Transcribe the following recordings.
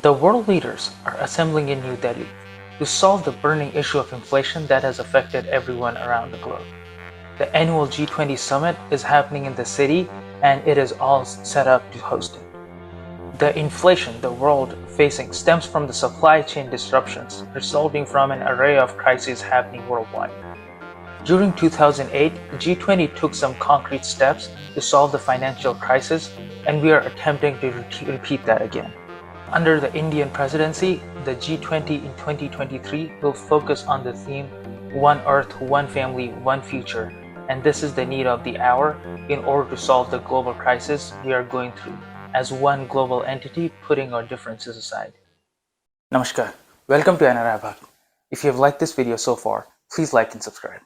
The world leaders are assembling in New Delhi to solve the burning issue of inflation that has affected everyone around the globe. The annual G20 Summit is happening in the city and it is all set up to host it. The inflation the world facing stems from the supply chain disruptions resulting from an array of crises happening worldwide. During 2008, G20 took some concrete steps to solve the financial crisis, and we are attempting to repeat that again. Under the Indian presidency, the G20 in 2023 will focus on the theme One Earth, One Family, One Future, and this is the need of the hour in order to solve the global crisis we are going through as one global entity, putting our differences aside. Namaskar, welcome to Arnav. If you have liked this video so far, please like and subscribe.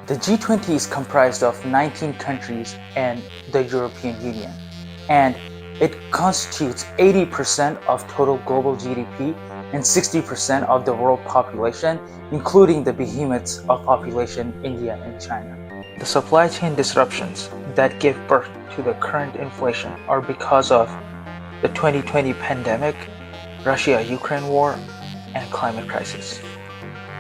The G20 is comprised of 19 countries and the European Union, and it constitutes 80% of total global GDP and 60% of the world population, including the behemoths of population, India and China. The supply chain disruptions that gave birth to the current inflation are because of the 2020 pandemic, Russia-Ukraine war, and climate crisis.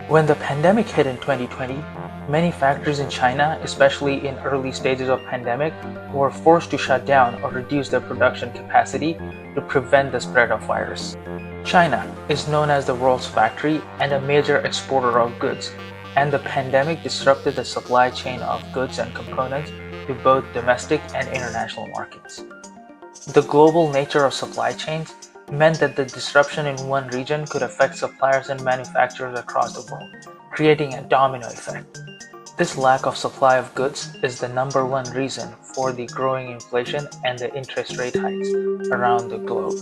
When the pandemic hit in 2020, many factories in China, especially in early stages of pandemic, were forced to shut down or reduce their production capacity to prevent the spread of virus. China is known as the world's factory and a major exporter of goods, and the pandemic disrupted the supply chain of goods and components to both domestic and international markets. The global nature of supply chains meant that the disruption in one region could affect suppliers and manufacturers across the world, creating a domino effect. This lack of supply of goods is the number one reason for the growing inflation and the interest rate hikes around the globe.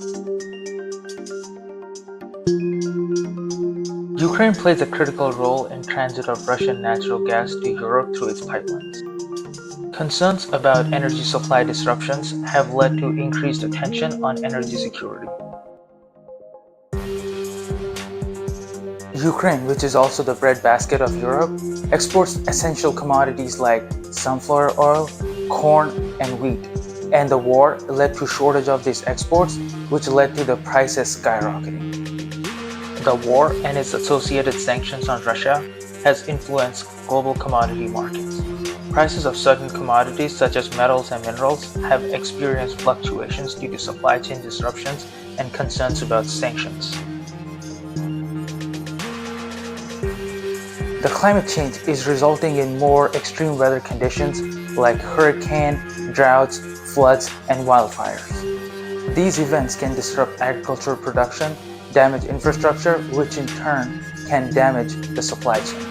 Ukraine plays a critical role in transit of Russian natural gas to Europe through its pipelines. Concerns about energy supply disruptions have led to increased attention on energy security. Ukraine, which is also the breadbasket of Europe, exports essential commodities like sunflower oil, corn, and wheat. And the war led to shortage of these exports, which led to the prices skyrocketing. The war and its associated sanctions on Russia has influenced global commodity markets. Prices of certain commodities such as metals and minerals have experienced fluctuations due to supply chain disruptions and concerns about sanctions. The climate change is resulting in more extreme weather conditions like hurricane, droughts, floods, and wildfires. These events can disrupt agricultural production, damage infrastructure, which in turn can damage the supply chain.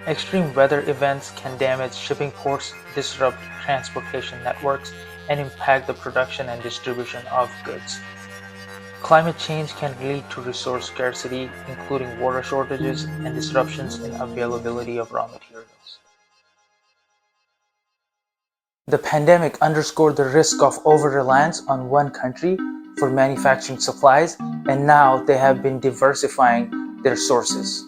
Extreme weather events can damage shipping ports, disrupt transportation networks, and impact the production and distribution of goods. Climate change can lead to resource scarcity, including water shortages and disruptions in availability of raw materials. The pandemic underscored the risk of over-reliance on one country for manufacturing supplies, and now they have been diversifying their sources.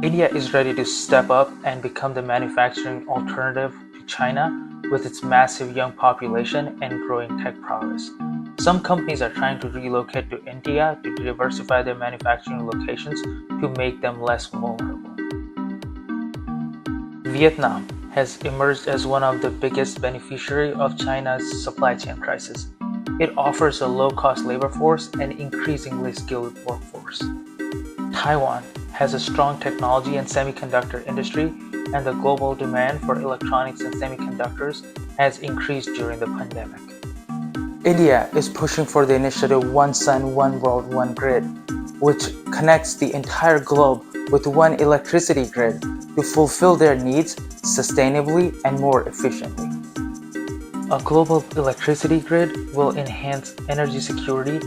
India is ready to step up and become the manufacturing alternative to China with its massive young population and growing tech prowess. Some companies are trying to relocate to India to diversify their manufacturing locations to make them less vulnerable. Vietnam has emerged as one of the biggest beneficiaries of China's supply chain crisis. It offers a low-cost labor force and increasingly skilled workforce. Taiwan has a strong technology and semiconductor industry, and the global demand for electronics and semiconductors has increased during the pandemic. India is pushing for the initiative One Sun, One World, One Grid, which connects the entire globe with one electricity grid to fulfill their needs sustainably and more efficiently. A global electricity grid will enhance energy security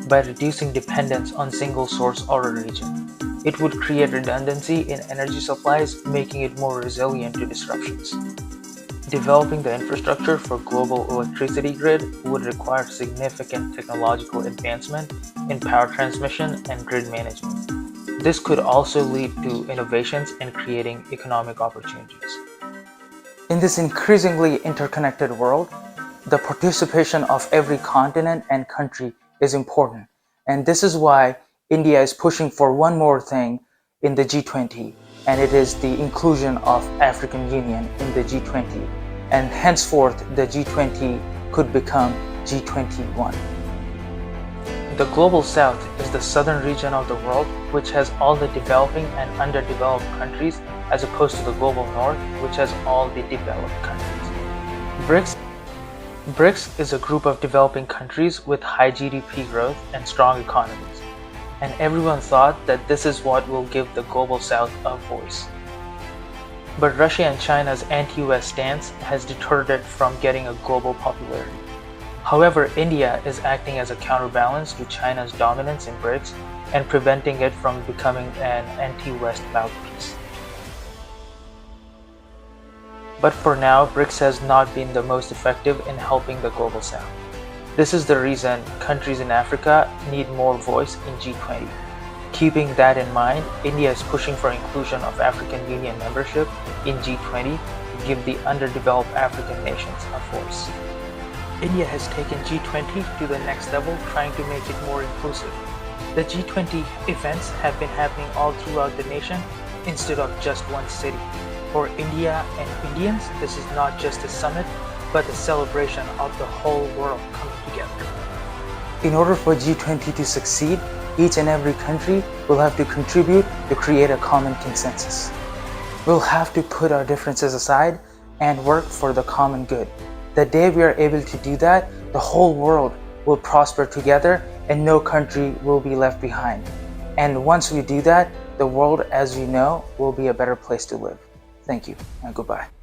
by reducing dependence on single-source or region. It would create redundancy in energy supplies, making it more resilient to disruptions. Developing the infrastructure for global electricity grid would require significant technological advancement in power transmission and grid management. This could also lead to innovations in creating economic opportunities. In this increasingly interconnected world, the participation of every continent and country is important. And this is why India is pushing for one more thing in the G20, and it is the inclusion of African Union in the G20. And henceforth, the G20 could become G21. The Global South is the southern region of the world, which has all the developing and underdeveloped countries, as opposed to the Global North, which has all the developed countries. BRICS is a group of developing countries with high GDP growth and strong economies. And everyone thought that this is what will give the Global South a voice. But Russia and China's anti-US stance has deterred it from getting a global popularity. However, India is acting as a counterbalance to China's dominance in BRICS and preventing it from becoming an anti-West mouthpiece. But for now, BRICS has not been the most effective in helping the Global South. This is the reason countries in Africa need more voice in G20. Keeping that in mind, India is pushing for inclusion of African Union membership in G20 to give the underdeveloped African nations a voice. India has taken G20 to the next level, trying to make it more inclusive. The G20 events have been happening all throughout the nation instead of just one city. For India and Indians, this is not just a summit, but a celebration of the whole world coming together. In order for G20 to succeed, each and every country will have to contribute to create a common consensus. We'll have to put our differences aside and work for the common good. The day we are able to do that, the whole world will prosper together and no country will be left behind. And once we do that, the world, as you know, will be a better place to live. Thank you and goodbye.